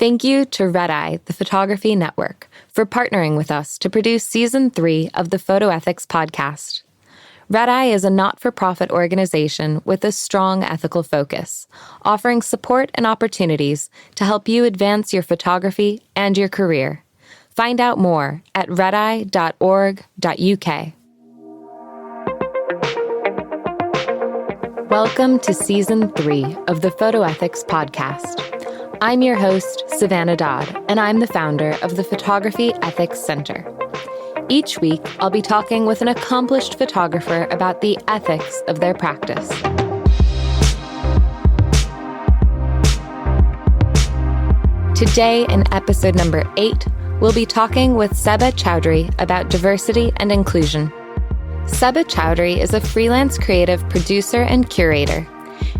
Thank you to Red Eye, the Photography Network, for partnering with us to produce Season 3 of the Photo Ethics Podcast. Red Eye is a not-for-profit organization with a strong ethical focus, offering support and opportunities to help you advance your photography and your career. Find out more at redeye.org.uk. Welcome to Season 3 of the Photo Ethics Podcast. I'm your host, Savannah Dodd, and I'm the founder of the Photography Ethics Center. Each week, I'll be talking with an accomplished photographer about the ethics of their practice. Today, in episode number 8, we'll be talking with Sebah Chaudhry about diversity and inclusion. Sebah Chaudhry is a freelance creative producer and curator.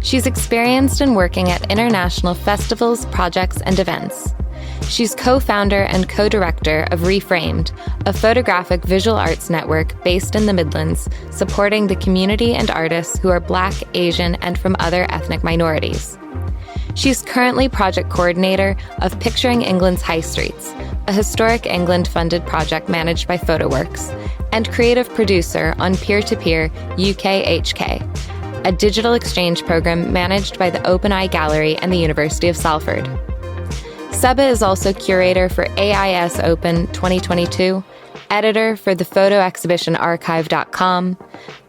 She's experienced in working at international festivals, projects, and events. She's co-founder and co-director of Reframed, a photographic visual arts network based in the Midlands, supporting the community and artists who are Black, Asian, and from other ethnic minorities. She's currently project coordinator of Picturing England's High Streets, a historic England-funded project managed by PhotoWorks, and creative producer on Peer-to-Peer UKHK, a digital exchange program managed by the Open Eye Gallery and the University of Salford. Sebah is also curator for AIS Open 2022, editor for the photo exhibition archive.com,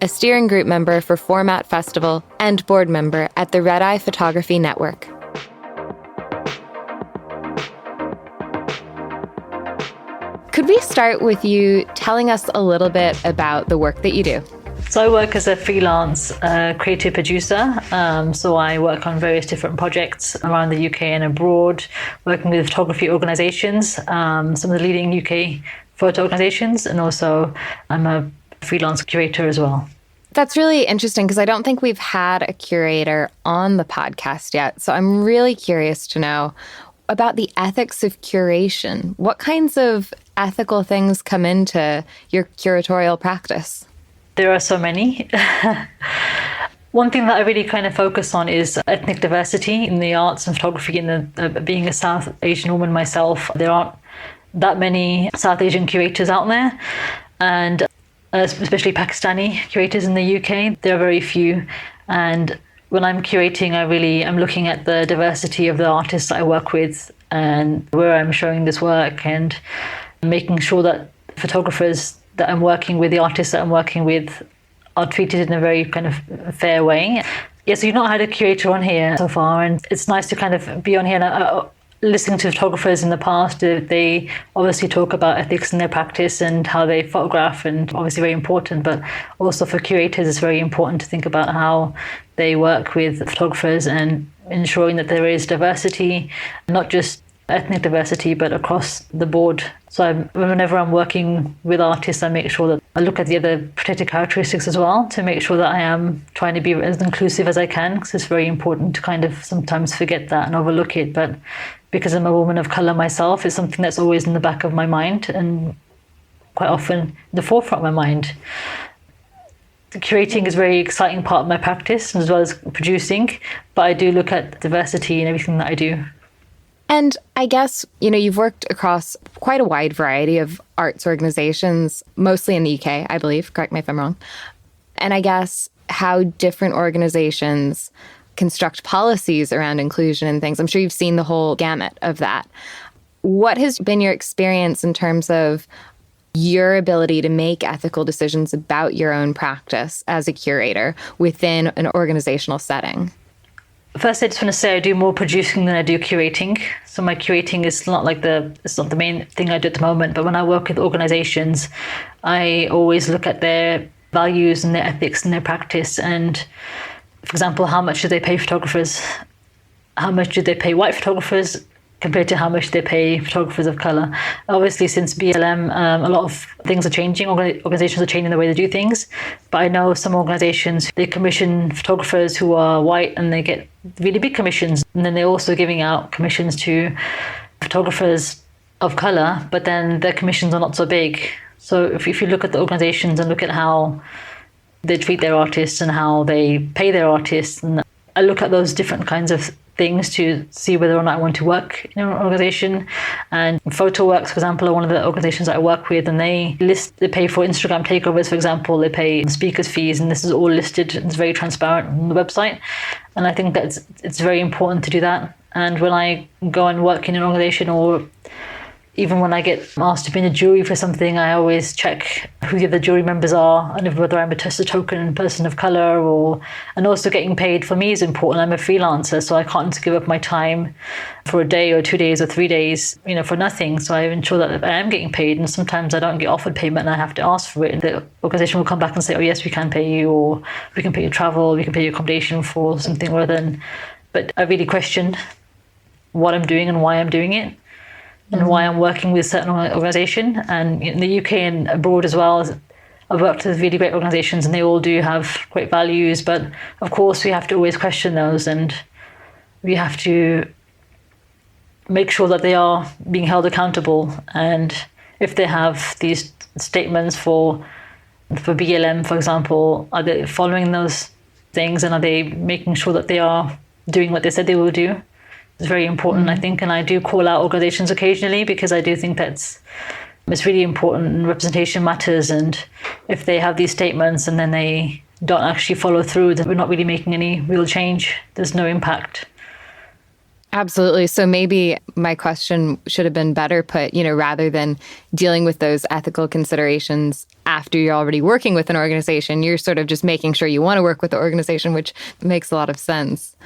a steering group member for Format Festival, and board member at the Red Eye Photography Network. Could we start with you telling us a little bit about the work that you do? So I work as a freelance creative producer. So I work on various different projects around the UK and abroad, working with photography organisations, some of the leading UK photo organisations, and also I'm a freelance curator as well. That's really interesting because I don't think we've had a curator on the podcast yet. So I'm really curious to know about the ethics of curation. What kinds of ethical things come into your curatorial practice? There are so many. One thing that I really kind of focus on is ethnic diversity in the arts and photography. And being a South Asian woman myself, there aren't that many South Asian curators out there, and especially Pakistani curators in the UK. There are very few. And when I'm curating, I'm looking at the diversity of the artists that I work with and where I'm showing this work, and making sure that photographers that I'm working with, the artists that I'm working with, are treated in a very kind of fair way. Yeah, so you've not had a curator on here so far, and it's nice to kind of be on here. And listening to photographers in the past, they obviously talk about ethics in their practice and how they photograph, and obviously very important, but also for curators it's very important to think about how they work with photographers and ensuring that there is diversity, not just ethnic diversity, but across the board. So whenever I'm working with artists, I make sure that I look at the other protected characteristics as well, to make sure that I am trying to be as inclusive as I can, because it's very important to kind of sometimes forget that and overlook it. But because I'm a woman of colour myself, it's something that's always in the back of my mind and quite often the forefront of my mind. Curating is a very exciting part of my practice, as well as producing, but I do look at diversity in everything that I do. And I guess, you've worked across quite a wide variety of arts organizations, mostly in the UK, I believe. Correct me if I'm wrong. And I guess how different organizations construct policies around inclusion and things. I'm sure you've seen the whole gamut of that. What has been your experience in terms of your ability to make ethical decisions about your own practice as a curator within an organizational setting? First, I just want to say I do more producing than I do curating. So my curating is not it's not the main thing I do at the moment. But when I work with organizations, I always look at their values and their ethics and their practice. And for example, how much do they pay photographers? How much do they pay white photographers compared to how much they pay photographers of colour? Obviously, since BLM, a lot of things are changing. Organizations are changing the way they do things. But I know some organizations, they commission photographers who are white and they get really big commissions. And then they're also giving out commissions to photographers of colour, but then their commissions are not so big. So if you look at the organizations and look at how they treat their artists and how they pay their artists, and I look at those different kinds of things to see whether or not I want to work in an organization. And PhotoWorks, for example, are one of the organizations that I work with, and they pay for Instagram takeovers, for example, they pay speakers fees, and this is all listed. It's very transparent on the website. And I think that it's very important to do that. And when I go and work in an organization, or even when I get asked to be in a jury for something, I always check who the other jury members are and whether I'm just a token person of color, and also getting paid for me is important. I'm a freelancer, so I can't give up my time for a day or 2 days or 3 days, for nothing. So I ensure that I am getting paid, and sometimes I don't get offered payment and I have to ask for it. And the organization will come back and say, oh yes, we can pay you, or we can pay your travel, we can pay your accommodation for something rather than. But I really question what I'm doing and why I'm doing it, and why I'm working with a certain organisation. And in the UK and abroad as well, I've worked with really great organisations, and they all do have great values. But of course, we have to always question those, and we have to make sure that they are being held accountable. And if they have these statements for BLM, for example, are they following those things, and are they making sure that they are doing what they said they will do? It's very important, I think, and I do call out organisations occasionally, because I do think it's really important, and representation matters. And if they have these statements and then they don't actually follow through, then we're not really making any real change. There's no impact. Absolutely. So maybe my question should have been better put, rather than dealing with those ethical considerations after you're already working with an organization, you're sort of just making sure you want to work with the organization, which makes a lot of sense.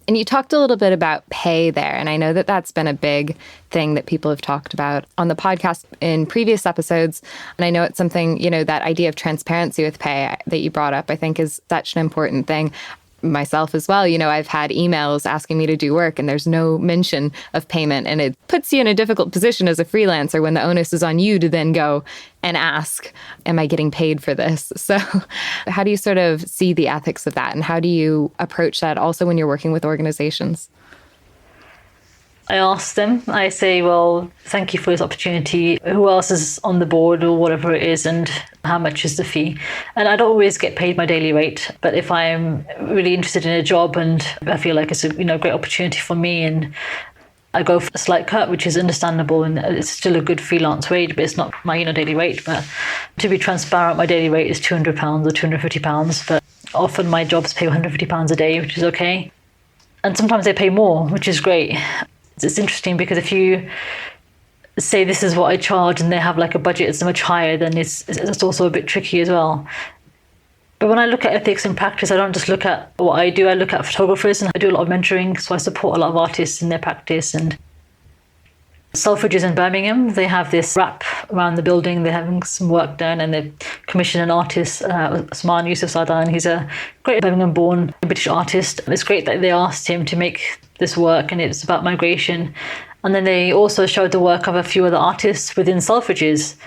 And you talked a little bit about pay there, and I know that that's been a big thing that people have talked about on the podcast in previous episodes. And I know it's something, that idea of transparency with pay that you brought up, I think is such an important thing. Myself as well, I've had emails asking me to do work and there's no mention of payment, and it puts you in a difficult position as a freelancer when the onus is on you to then go and ask, am I getting paid for this? So how do you sort of see the ethics of that, and how do you approach that also when you're working with organizations? I ask them, I say, well, thank you for this opportunity. Who else is on the board, or whatever it is, and how much is the fee? And I don't always get paid my daily rate, but if I'm really interested in a job and I feel like it's a great opportunity for me, and I go for a slight cut, which is understandable, and it's still a good freelance wage, but it's not my daily rate. But to be transparent, my daily rate is £200 or £250, but often my jobs pay £150 a day, which is okay. And sometimes they pay more, which is great. It's interesting, because if you say this is what I charge and they have like a budget that's much higher, then it's also a bit tricky as well. But when I look at ethics in practice, I don't just look at what I do. I look at photographers, and I do a lot of mentoring, so I support a lot of artists in their practice. And Selfridges in Birmingham, they have this wrap around the building. They're having some work done, and they commission an artist, Usman Yusuf Sadan. He's a great Birmingham-born British artist. It's great that they asked him to make this work, and it's about migration. And then they also showed the work of a few other artists within Selfridges.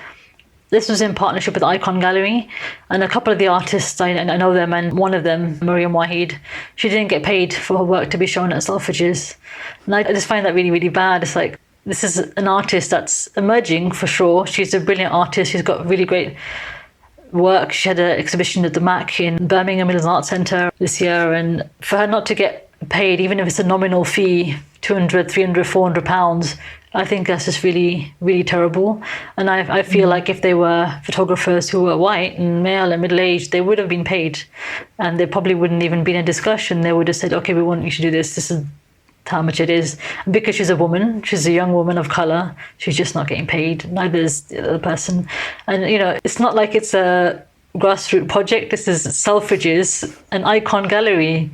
This was in partnership with Icon Gallery, and a couple of the artists, I know them, and one of them, Mariam Wahid, she didn't get paid for her work to be shown at Selfridges. And I just find that really, really bad. It's like, this is an artist that's emerging for sure. She's a brilliant artist. She's got really great work. She had an exhibition at the MAC in Birmingham Middle Arts Centre this year, and for her not to get paid, even if it's a nominal fee, £200, £300, £400, I think that's just really, really terrible. And I feel like if they were photographers who were white and male and middle-aged, they would have been paid, and they probably wouldn't even been in discussion. They would have said, okay, we want you to do this. This is how much it is. And because she's a woman, she's a young woman of colour, she's just not getting paid. Neither is the other person. And, it's not like it's a grassroots project. This is Selfridges, an Icon Gallery.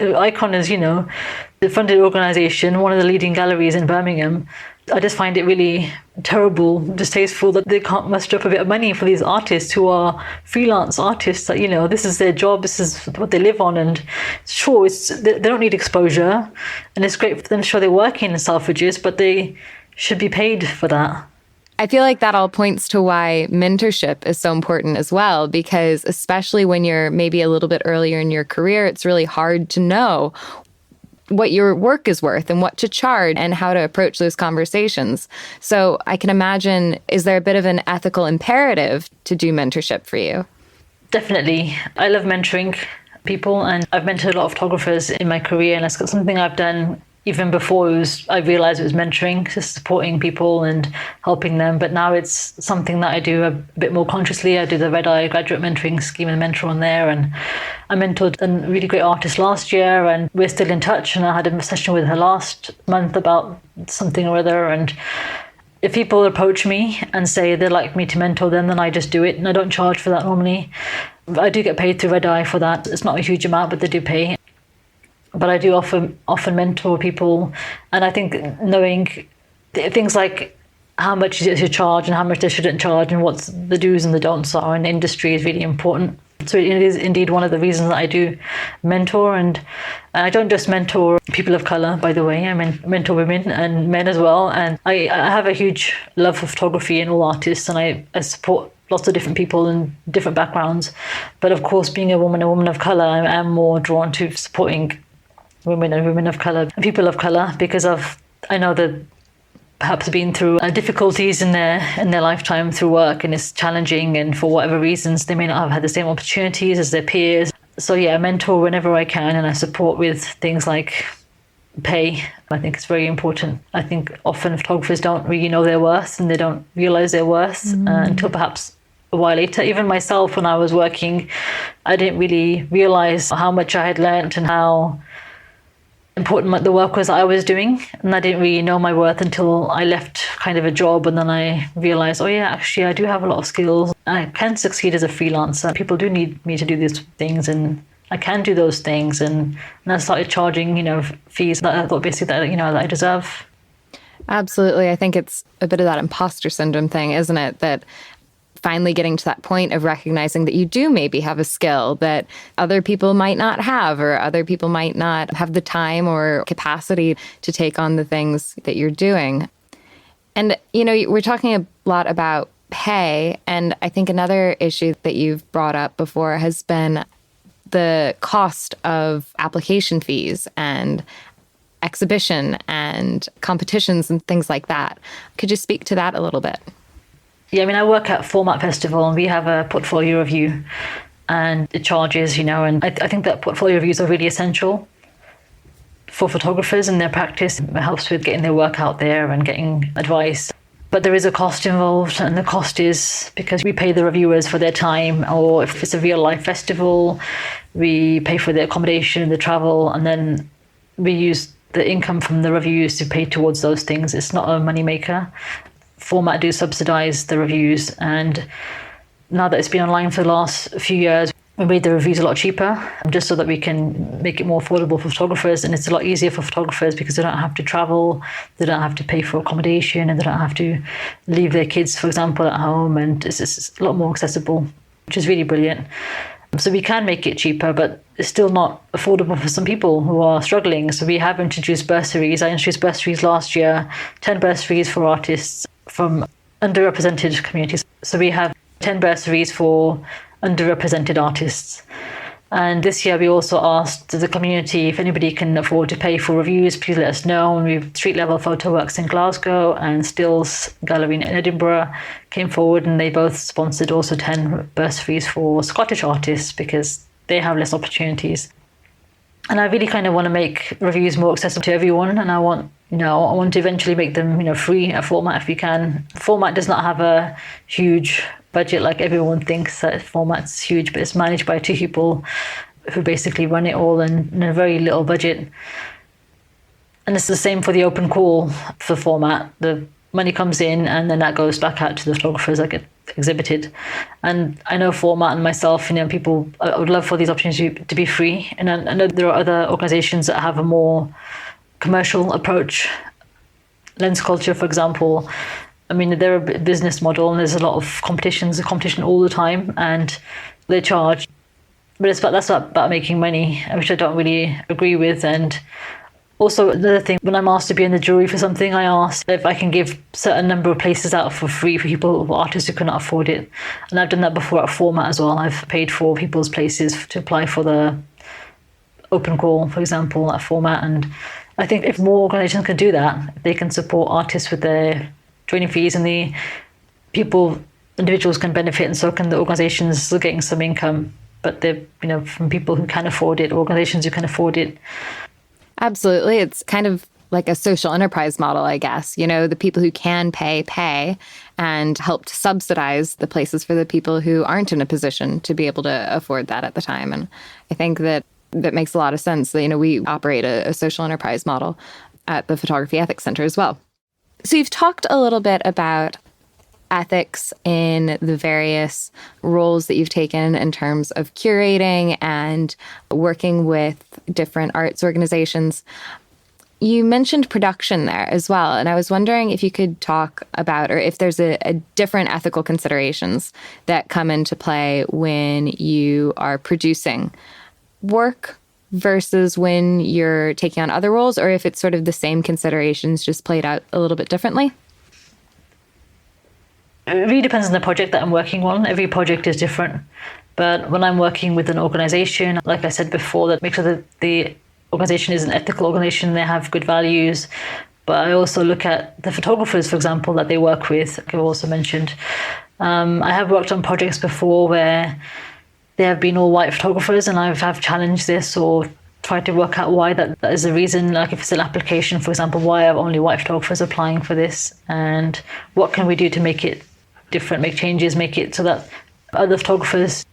Icon is, the funded organisation, one of the leading galleries in Birmingham. I just find it really terrible, distasteful that they can't muster up a bit of money for these artists who are freelance artists. That this is their job, this is what they live on, and sure, they don't need exposure, and it's great for them to show they're working in Selfridges, but they should be paid for that. I feel like that all points to why mentorship is so important as well, because especially when you're maybe a little bit earlier in your career, it's really hard to know what your work is worth and what to charge and how to approach those conversations. So I can imagine, is there a bit of an ethical imperative to do mentorship for you? Definitely. I love mentoring people, and I've mentored a lot of photographers in my career, and it's something I've done Even before I realized it was mentoring, just supporting people and helping them. But now it's something that I do a bit more consciously. I do the Red Eye graduate mentoring scheme and mentor on there. And I mentored a really great artist last year, and we're still in touch. And I had a session with her last month about something or other. And if people approach me and say they'd like me to mentor them, then I just do it. And I don't charge for that normally. I do get paid through Red Eye for that. It's not a huge amount, but they do pay. But I do often mentor people, and I think knowing things like how much you should charge and how much they shouldn't charge and what the do's and the don'ts are in the industry is really important. So it is indeed one of the reasons that I do mentor, and I don't just mentor people of colour, by the way. I mentor women and men as well, and I have a huge love for photography and all artists, and I support lots of different people in different backgrounds. But of course, being a woman of colour, I am more drawn to supporting women and women of colour and people of colour, because I know that perhaps been through difficulties in their lifetime through work, and it's challenging, and for whatever reasons they may not have had the same opportunities as their peers. So yeah, I mentor whenever I can, and I support with things like pay. I think it's very important. I think often photographers don't really know their worth, and they don't realise their worth until perhaps a while later. Even myself, when I was working, I didn't really realise how much I had learnt and how important the work was that I was doing, and I didn't really know my worth until I left kind of a job, and then I realized, oh yeah, actually I do have a lot of skills. I can succeed as a freelancer. People do need me to do these things, and I can do those things. And I started charging, fees that I thought basically that I deserve. Absolutely. I think it's a bit of that imposter syndrome thing, isn't it? That finally getting to that point of recognizing that you do maybe have a skill that other people might not have, or other people might not have the time or capacity to take on the things that you're doing. And, we're talking a lot about pay. And I think another issue that you've brought up before has been the cost of application fees and exhibition and competitions and things like that. Could you speak to that a little bit? Yeah, I work at Format Festival, and we have a portfolio review, and it charges, and I think that portfolio reviews are really essential for photographers in their practice. It helps with getting their work out there and getting advice. But there is a cost involved, and the cost is because we pay the reviewers for their time, or if it's a real life festival, we pay for the accommodation, the travel, and then we use the income from the reviews to pay towards those things. It's not a moneymaker. Format do subsidise the reviews, and now that it's been online for the last few years, we made the reviews a lot cheaper, just so that we can make it more affordable for photographers. And it's a lot easier for photographers because they don't have to travel, they don't have to pay for accommodation, and they don't have to leave their kids, for example, at home, and it's a lot more accessible, which is really brilliant. So we can make it cheaper, but it's still not affordable for some people who are struggling. So we have introduced bursaries. I introduced bursaries last year, 10 bursaries for artists from underrepresented communities. So we have 10 bursaries for underrepresented artists. And this year we also asked the community if anybody can afford to pay for reviews, please let us know. And we have Street Level Photo Works in Glasgow and Stills Gallery in Edinburgh came forward, and they both sponsored also 10 bursaries for Scottish artists because they have less opportunities. And I really kind of want to make reviews more accessible to everyone, and I want to eventually make them, free at Format if we can. Format does not have a huge budget like everyone thinks that Format's huge, but it's managed by 2 people who basically run it all in a very little budget. And it's the same for the open call for Format. The money comes in and then that goes back out to the photographers that get exhibited. And I know Format and myself, people, I would love for these opportunities to be free. And I know there are other organizations that have a more commercial approach. Lens Culture, for example, they're a business model, and there's a lot of competition all the time, and they charge. But that's about making money, which I don't really agree with. And also another thing, when I'm asked to be in the jury for something, I ask if I can give certain number of places out for free for people, artists who cannot afford it. And I've done that before at Format as well. I've paid for people's places to apply for the open call, for example, at Format. And I think if more organizations can do that, they can support artists with their training fees, and the individuals can benefit, and so can the organizations still getting some income, but they're, from people who can afford it, organizations who can afford it. Absolutely. It's kind of like a social enterprise model, I guess. The people who can pay, and help to subsidize the places for the people who aren't in a position to be able to afford that at the time. And I think that makes a lot of sense. We operate a social enterprise model at the Photography Ethics Center as well. So you've talked a little bit about ethics in the various roles that you've taken in terms of curating and working with different arts organizations. You mentioned production there as well, and I was wondering if you could talk about, or if there's a different ethical considerations that come into play when you are producing work versus when you're taking on other roles, or if it's sort of the same considerations just played out a little bit differently. It really depends on the project that I'm working on. Every project is different. But when I'm working with an organization, like I said before, that make sure that the organization is an ethical organization, they have good values. But I also look at the photographers, for example, that they work with, like I've also mentioned. I have worked on projects before where they have been all white photographers, and I have challenged this or tried to work out why that is the reason. Like if it's an application, for example, why are only white photographers applying for this? And what can we do to make it different, make changes, make it so that other photographers,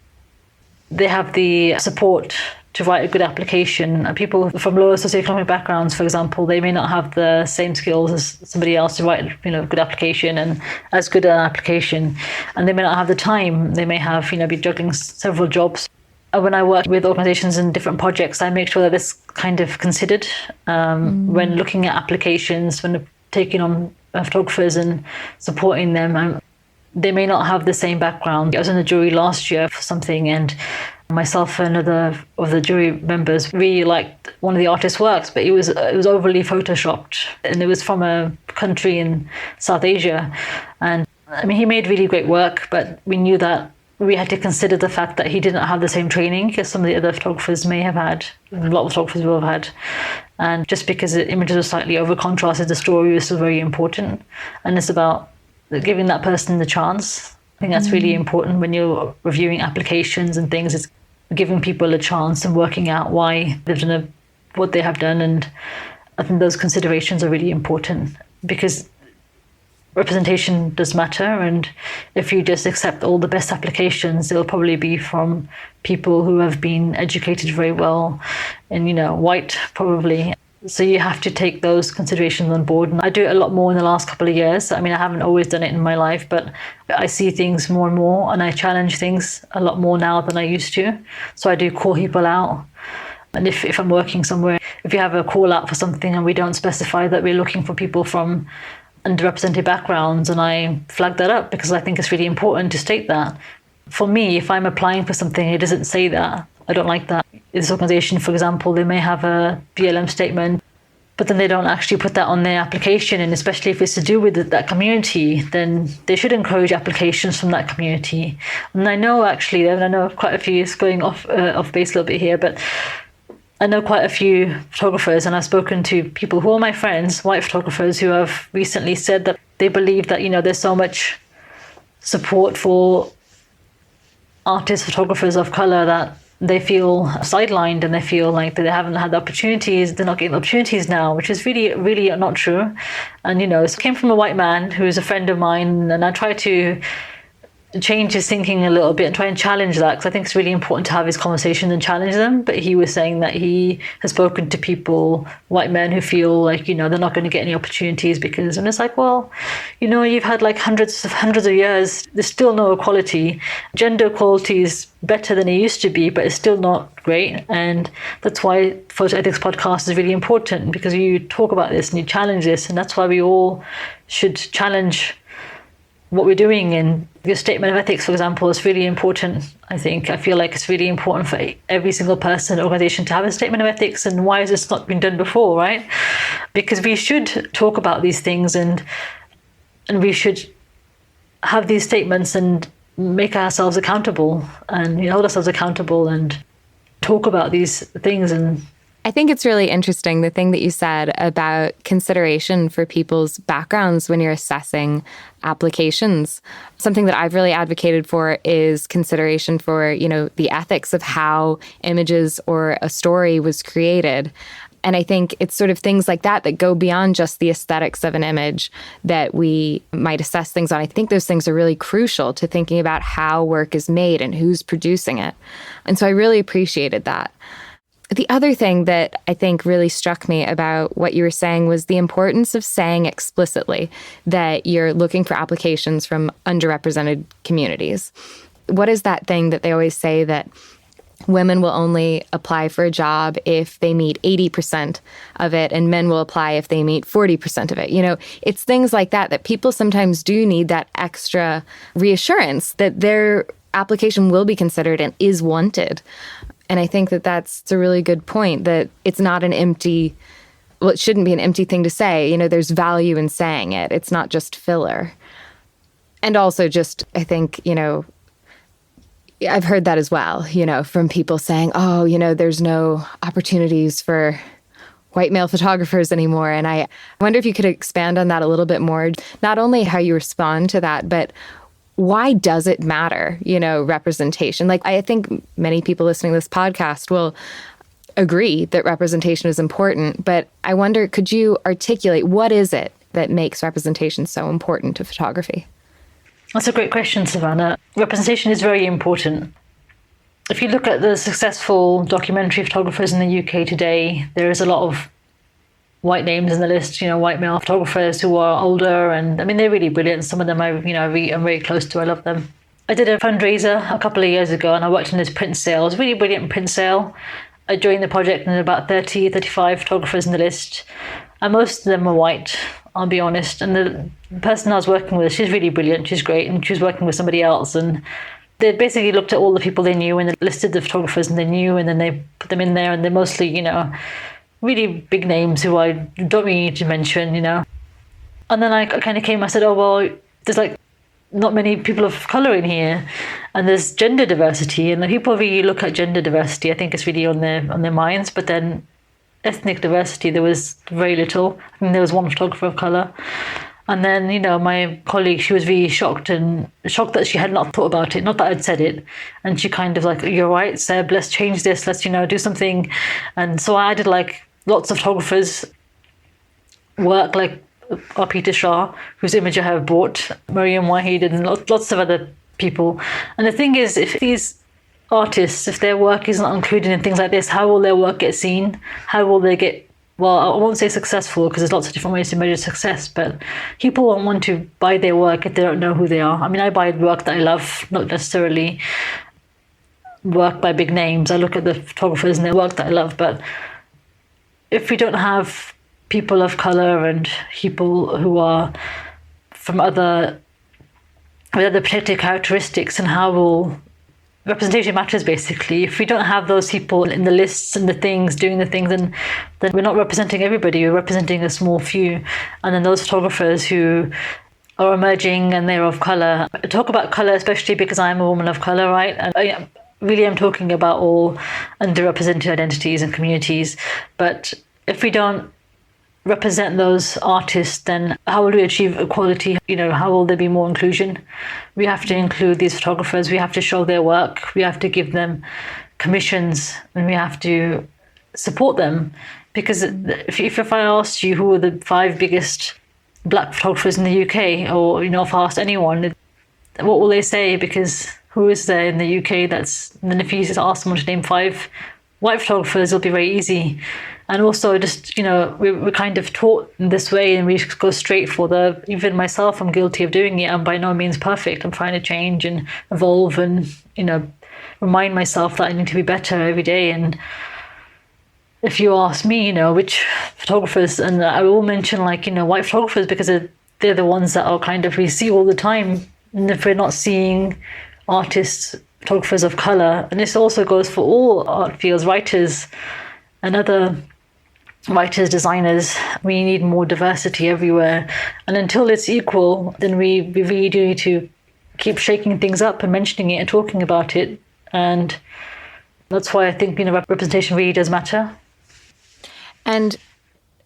they have the support to write a good application. People from lower socioeconomic backgrounds, for example, they may not have the same skills as somebody else to write, a good application and as good an application. And they may not have the time. They may have, be juggling several jobs. When I work with organizations in different projects, I make sure that it's kind of considered when looking at applications, when taking on photographers and supporting them. They may not have the same background. I was in the jury last year for something, and myself and another of the jury members really liked one of the artist's works, but it was overly photoshopped, and it was from a country in South Asia. And he made really great work, but we knew that we had to consider the fact that he didn't have the same training as some of the other photographers may have had, a lot of photographers will have had. And just because the images were slightly over contrasted, the story was still very important. And it's about giving that person the chance. I think that's really important when you're reviewing applications and things. It's giving people a chance and working out why they've done what they have done. And I think those considerations are really important, because representation does matter. And if you just accept all the best applications, they'll probably be from people who have been educated very well and, white probably. So you have to take those considerations on board. And I do it a lot more in the last couple of years. I haven't always done it in my life, but I see things more and more, and I challenge things a lot more now than I used to. So I do call people out. And if I'm working somewhere, if you have a call out for something and we don't specify that we're looking for people from underrepresented backgrounds, and I flag that up because I think it's really important to state that. For me, if I'm applying for something, it doesn't say that. I don't like that. This organization, for example, they may have a BLM statement, but then they don't actually put that on their application. And especially if it's to do with that community, then they should encourage applications from that community. And I know quite a few, it's going off base a little bit here, but I know quite a few photographers, and I've spoken to people who are my friends, white photographers, who have recently said that they believe that, there's so much support for artists, photographers of color, that they feel sidelined and they feel like they haven't had the opportunities, they're not getting the opportunities now, which is really, really not true. And, it came from a white man who's a friend of mine, and I try to change his thinking a little bit and try and challenge that, because I think it's really important to have his conversations and challenge them. But he was saying that he has spoken to people, white men, who feel like, they're not going to get any opportunities because, and it's like, well, you've had like hundreds of years, there's still no equality. Gender equality is better than it used to be, but it's still not great. And that's why Photo Ethics Podcast is really important, because you talk about this and you challenge this, and that's why we all should challenge what we're doing. And your statement of ethics, for example, is really important. I feel like it's really important for every single person, organization, to have a statement of ethics. And why has this not been done before, right? Because we should talk about these things, and we should have these statements and make ourselves accountable, and hold ourselves accountable and talk about these things. And I think it's really interesting, the thing that you said about consideration for people's backgrounds when you're assessing applications. Something that I've really advocated for is consideration for, the ethics of how images or a story was created. And I think it's sort of things like that that go beyond just the aesthetics of an image that we might assess things on. I think those things are really crucial to thinking about how work is made and who's producing it. And so I really appreciated that. The other thing that I think really struck me about what you were saying was the importance of saying explicitly that you're looking for applications from underrepresented communities. What is that thing that they always say that women will only apply for a job if they meet 80% of it, and men will apply if they meet 40% of it? You know, it's things like that that people sometimes do need that extra reassurance that their application will be considered and is wanted. And I think that that's a really good point, that it's not an empty, well, it shouldn't be an empty thing to say. You know, there's value in saying it. It's not just filler. And also just, I think, you know, I've heard that as well, you know, from people saying, oh, you know, there's no opportunities for white male photographers anymore. And I wonder if you could expand on that a little bit more, not only how you respond to that, but why does it matter, you know, representation? Like, I think many people listening to this podcast will agree that representation is important, but I wonder, could you articulate what is it that makes representation so important to photography? That's a great question, Savannah. Representation is very important. If you look at the successful documentary photographers in the UK today, there is a lot of white names in the list, you know, white male photographers who are older, and I mean, they're really brilliant. Some of them I'm very close to. I love them. I did a fundraiser a couple of years ago, and I worked on this print sale. It was a really brilliant print sale. I joined the project, and there were about 35 photographers in the list, and most of them were white, I'll be honest. And the person I was working with, she's really brilliant, she's great, and she was working with somebody else, and they basically looked at all the people they knew and they listed the photographers and they knew, and then they put them in there, and they're mostly, you know, really big names who I don't really need to mention, you know. And then I kind of came, I said, oh, well, there's like not many people of colour in here, and there's gender diversity, and the people really look at gender diversity, I think it's really on their minds, but then ethnic diversity, there was very little. I mean, there was one photographer of colour. And then, you know, my colleague, she was really shocked that she had not thought about it, not that I'd said it. And she kind of like, you're right, Seb, let's change this, let's, you know, do something. And so I did like lots of photographers work, like Peter Shah, whose image I have bought, Mariam Wahid, and lots of other people. And the thing is, if these artists, if their work isn't included in things like this, how will their work get seen? How will they get, well, I won't say successful, because there's lots of different ways to measure success, but people won't want to buy their work if they don't know who they are. I mean, I buy work that I love, not necessarily work by big names. I look at the photographers and their work that I love, but if we don't have people of colour and people who are from with other protected characteristics, and how will representation matters, basically. If we don't have those people in the lists and the things, doing the things, then we're not representing everybody, we're representing a small few. And then those photographers who are emerging and they're of colour. I talk about colour especially because I'm a woman of colour, right? And I really am talking about all underrepresented identities and communities. But if we don't represent those artists, then how will we achieve equality? You know, how will there be more inclusion? We have to include these photographers, we have to show their work, we have to give them commissions, and we have to support them. Because if I asked you who are the 5 biggest black photographers in the UK, or, you know, if I asked anyone, what will they say? Because who is there in the UK that's, and then if you just ask someone to name 5 white photographers, it'll be very easy. And also just, you know, we're kind of taught in this way, and we just go straight for even myself, I'm guilty of doing it. I'm by no means perfect. I'm trying to change and evolve and, you know, remind myself that I need to be better every day. And if you ask me, you know, which photographers, and I will mention, like, you know, white photographers, because they're the ones that are kind of, we see all the time. And if we're not seeing artists, photographers of colour, and this also goes for all art fields, writers and other writers, designers, we need more diversity everywhere. And until it's equal, then we really do need to keep shaking things up and mentioning it and talking about it. And that's why I think, you know, representation really does matter. And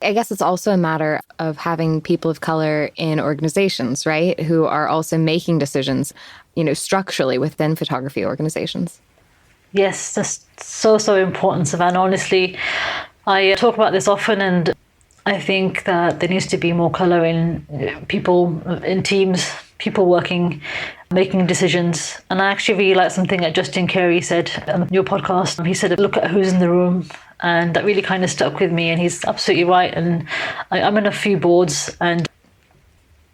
I guess it's also a matter of having people of color in organizations, right, who are also making decisions, you know, structurally within photography organizations. Yes, that's so important, Savannah. Honestly, I talk about this often, and I think that there needs to be more colour in people, in teams, people working, making decisions. And I actually really like something that Justin Carey said on your podcast. He said, look at who's in the room. And that really kind of stuck with me. And he's absolutely right. And I'm in a few boards, and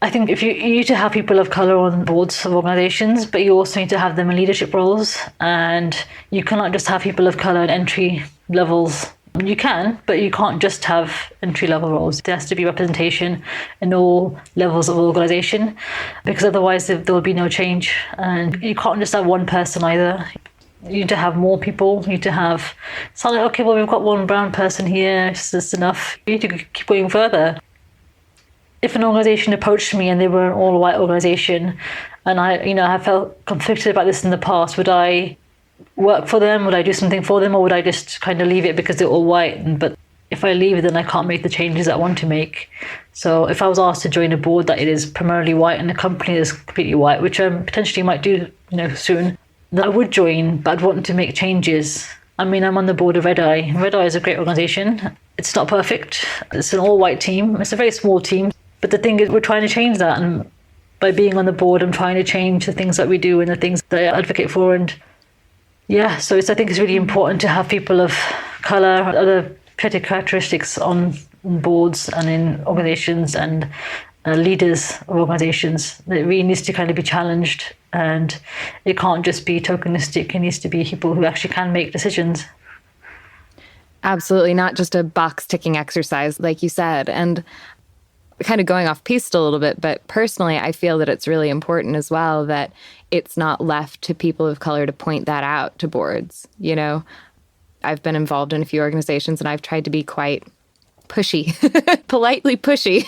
I think if you need to have people of colour on boards of organisations, but you also need to have them in leadership roles. And you cannot just have people of colour at entry levels. You can, but you can't just have entry-level roles. There has to be representation in all levels of organisation, because otherwise there will be no change. And you can't just have one person either. You need to have more people. You need to have, it's not like, okay, well, we've got one brown person here, it's just enough. You need to keep going further. If an organisation approached me and they were an all-white organisation, and I felt conflicted about this in the past, would I work for them? Would I do something for them, or would I just kind of leave it because they're all white? But if I leave, then I can't make the changes I want to make. So if I was asked to join a board that it is primarily white and the company is completely white, which I potentially might do, soon, then I would join, but I'd want to make changes. I mean, I'm on the board of Red Eye. Red Eye is a great organisation. It's not perfect. It's an all-white team. It's a very small team. But the thing is, we're trying to change that. And by being on the board, I'm trying to change the things that we do and the things that I advocate for. And yeah, so I think it's really important to have people of colour, other characteristics on boards and in organisations and leaders of organisations. It really needs to kind of be challenged, and it can't just be tokenistic. It needs to be people who actually can make decisions. Absolutely, not just a box ticking exercise, like you said. And kind of going off piste a little bit, but personally, I feel that it's really important as well that it's not left to people of color to point that out to boards. I've been involved in a few organizations, and I've tried to be quite pushy, politely pushy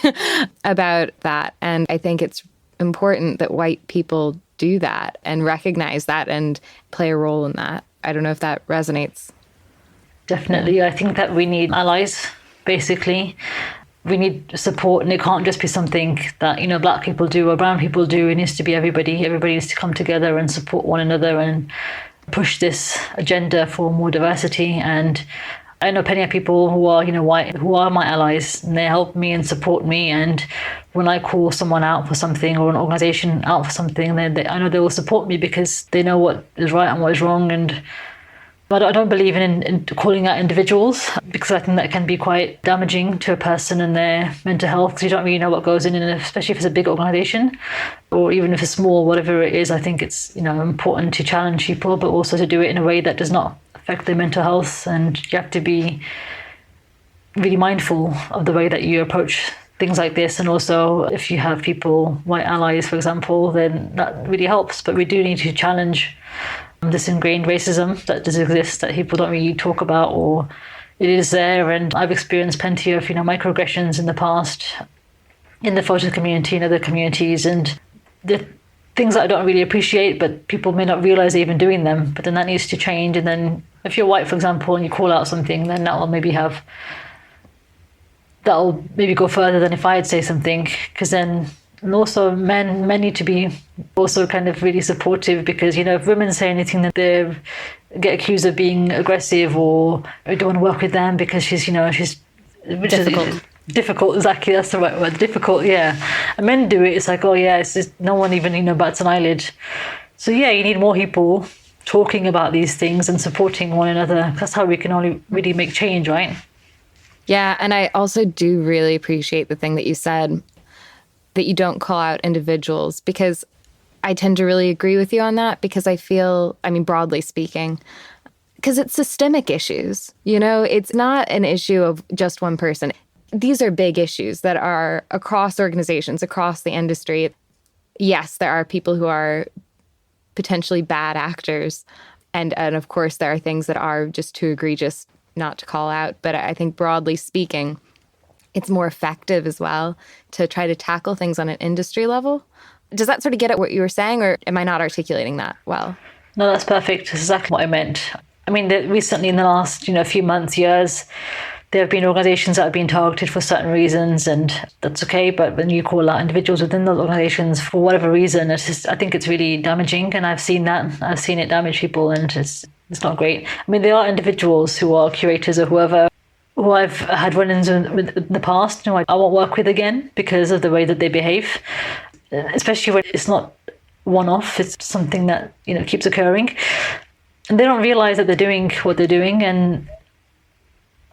about that. And I think it's important that white people do that and recognize that and play a role in that. I don't know if that resonates. Definitely. I think that we need allies, basically. We need support, and it can't just be something that, Black people do or brown people do. It needs to be everybody. Everybody needs to come together and support one another and push this agenda for more diversity. And I know plenty of people who are, white, who are my allies, and they help me and support me. And when I call someone out for something or an organisation out for something, then I know they will support me because they know what is right and what is wrong. But I don't believe in calling out individuals, because I think that can be quite damaging to a person and their mental health, because you don't really know what goes in, and especially if it's a big organisation or even if it's small, whatever it is. I think it's important to challenge people, but also to do it in a way that does not affect their mental health. And you have to be really mindful of the way that you approach things like this. And also, if you have people, white allies, for example, then that really helps. But we do need to challenge this ingrained racism that does exist, that people don't really talk about, or it is there. And I've experienced plenty of microaggressions in the past in the photo community and other communities, and the things that I don't really appreciate, but people may not realize they're even doing them. But then that needs to change. And then if you're white, for example, and you call out something, then that'll maybe go further than if I'd say something, because then. And also men need to be also kind of really supportive, because, if women say anything, that they get accused of being aggressive, or I don't want to work with them because she's difficult. Difficult, exactly, that's the right word, difficult, yeah. And men do it, it's like, oh yeah, it's just, no one even, bats an eyelid. So yeah, you need more people talking about these things and supporting one another. That's how we can only really make change, right? Yeah, and I also do really appreciate the thing that you said, that you don't call out individuals, because I tend to really agree with you on that, because I feel, broadly speaking, because it's systemic issues, it's not an issue of just one person. These are big issues that are across organizations, across the industry. Yes, there are people who are potentially bad actors, and of course there are things that are just too egregious not to call out, but I think broadly speaking, it's more effective as well to try to tackle things on an industry level. Does that sort of get at what you were saying, or am I not articulating that well? No, that's perfect. That's exactly what I meant. Recently in the last, few months, years, there have been organizations that have been targeted for certain reasons, and that's okay. But when you call out individuals within those organizations for whatever reason, I think it's really damaging. And I've seen that. I've seen it damage people, and it's not great. There are individuals who are curators or whoever, who I've had run-ins with in the past, I won't work with again because of the way that they behave, especially when it's not one-off, it's something that, keeps occurring. And they don't realize that they're doing what they're doing. And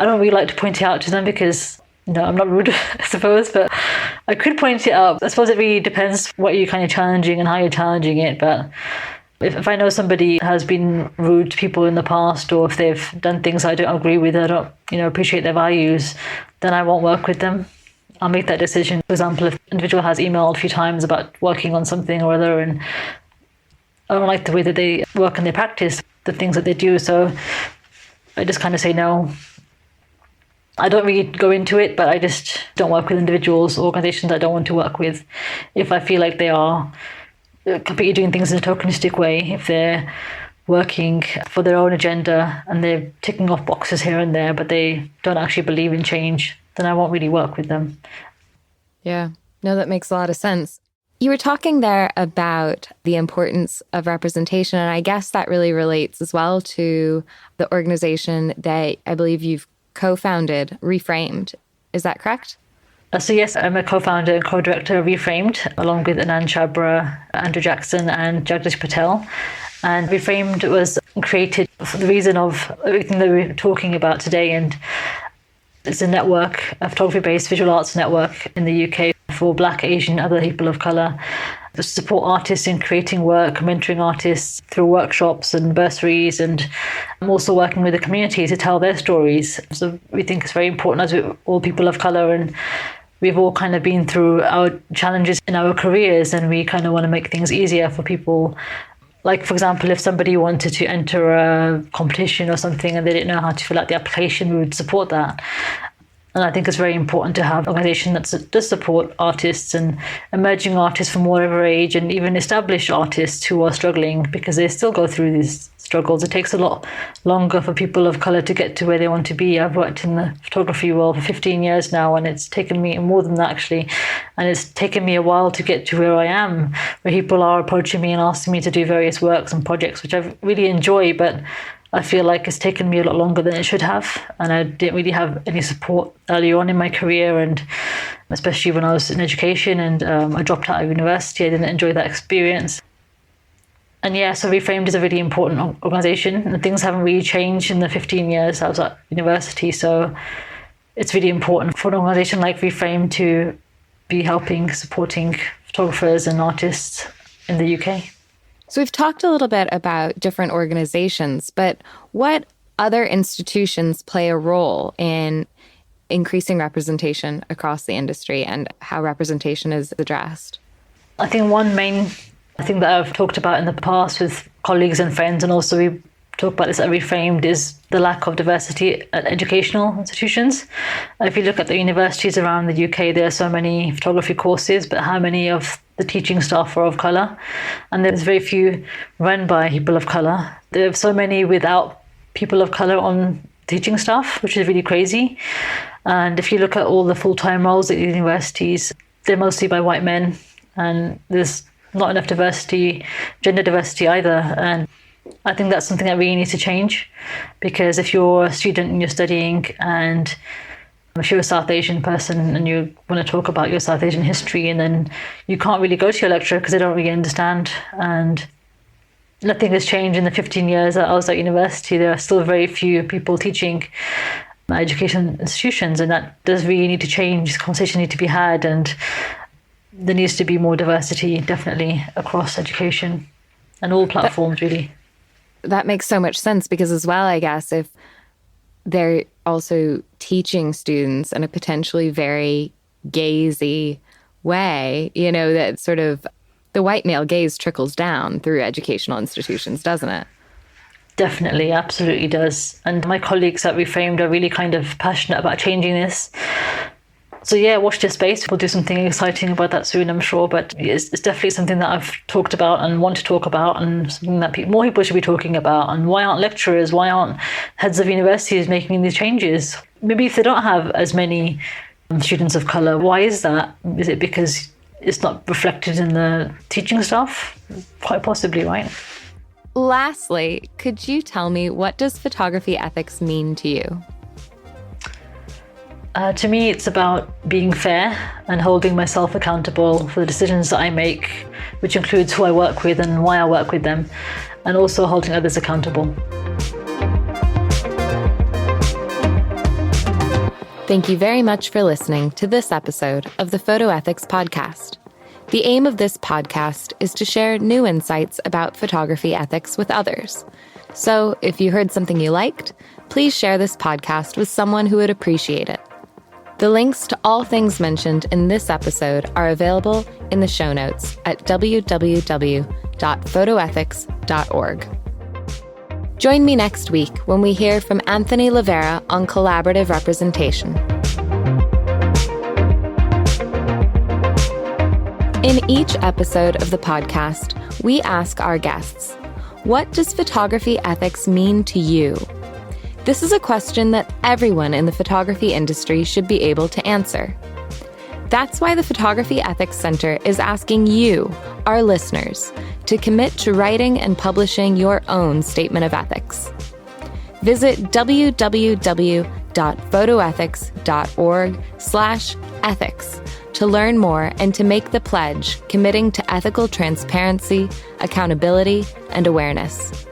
I don't really like to point it out to them because, I'm not rude, I suppose, but I could point it out. I suppose it really depends what you're kind of challenging and how you're challenging it. But if I know somebody has been rude to people in the past, or if they've done things I don't agree with, I don't, appreciate their values, then I won't work with them. I'll make that decision. For example, if an individual has emailed a few times about working on something or other, and I don't like the way that they work in their practice, the things that they do, so I just kind of say no. I don't really go into it, but I just don't work with individuals, organizations I don't want to work with if I feel like they are completely doing things in a tokenistic way, if they're working for their own agenda and they're ticking off boxes here and there, but they don't actually believe in change, then I won't really work with them. Yeah, no, that makes a lot of sense. You were talking there about the importance of representation, and I guess that really relates as well to the organization that I believe you've co-founded, Reframed. Is that correct? So yes, I'm a co-founder and co-director of Reframed, along with Anand Chabra, Andrew Jackson, and Jagdish Patel. And Reframed was created for the reason of everything that we're talking about today. And it's a network, a photography-based visual arts network in the UK for Black, Asian, other people of colour, to support artists in creating work, mentoring artists through workshops and bursaries, and I'm also working with the community to tell their stories. So we think it's very important, as we're all people of colour, and we've all kind of been through our challenges in our careers, and we kind of want to make things easier for people. Like, for example, if somebody wanted to enter a competition or something and they didn't know how to fill out the application, we would support that. And I think it's very important to have an organisation that does support artists and emerging artists from whatever age, and even established artists who are struggling, because they still go through these struggles. It takes a lot longer for people of colour to get to where they want to be. I've worked in the photography world for 15 years now, and it's taken me more than that, actually. And it's taken me a while to get to where I am, where people are approaching me and asking me to do various works and projects, which I really enjoy, but I feel like it's taken me a lot longer than it should have. And I didn't really have any support early on in my career, and especially when I was in education, and I dropped out of university. I didn't enjoy that experience. And yeah, so Reframed is a really important organisation, and things haven't really changed in the 15 years I was at university. So it's really important for an organisation like Reframed to be supporting photographers and artists in the UK. So we've talked a little bit about different organizations, but what other institutions play a role in increasing representation across the industry, and how representation is addressed? I think one main thing that I've talked about in the past with colleagues and friends, and also we talk about this at Reframed, is the lack of diversity at educational institutions. If you look at the universities around the UK, there are so many photography courses, but how many of the teaching staff are of colour? And there's very few run by people of colour. There are so many without people of colour on teaching staff, which is really crazy. And if you look at all the full-time roles at universities, they're mostly by white men, and there's not enough diversity, gender diversity either. And I think that's something that really needs to change, because if you're a student and you're studying, and if you're a South Asian person and you want to talk about your South Asian history, and then you can't really go to your lecturer because they don't really understand. And nothing has changed in the 15 years that I was at university. There are still very few people teaching education institutions, and that does really need to change. This conversation needs to be had, and there needs to be more diversity, definitely, across education and all platforms, really. That makes so much sense, because as well, I guess, if they're also teaching students in a potentially very gazy way, that sort of the white male gaze trickles down through educational institutions, doesn't it? Definitely, absolutely does. And my colleagues at Reframed are really kind of passionate about changing this. So yeah, watch this space. We'll do something exciting about that soon, I'm sure. But it's definitely something that I've talked about and want to talk about, and something that more people should be talking about. And why aren't lecturers, why aren't heads of universities making these changes? Maybe if they don't have as many students of colour, why is that? Is it because it's not reflected in the teaching staff? Quite possibly, right? Lastly, could you tell me, what does photography ethics mean to you? To me, it's about being fair and holding myself accountable for the decisions that I make, which includes who I work with and why I work with them, and also holding others accountable. Thank you very much for listening to this episode of the Photo Ethics Podcast. The aim of this podcast is to share new insights about photography ethics with others. So if you heard something you liked, please share this podcast with someone who would appreciate it. The links to all things mentioned in this episode are available in the show notes at www.photoethics.org. Join me next week when we hear from Anthony Lavera on collaborative representation. In each episode of the podcast, we ask our guests, what does photography ethics mean to you? This is a question that everyone in the photography industry should be able to answer. That's why the Photography Ethics Center is asking you, our listeners, to commit to writing and publishing your own statement of ethics. Visit www.photoethics.org/ethics to learn more and to make the pledge committing to ethical transparency, accountability, and awareness.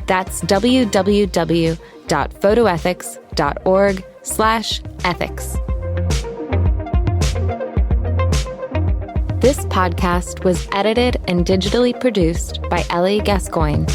That's www.photoethics.org/ethics. This podcast was edited and digitally produced by Ellie Gascoigne.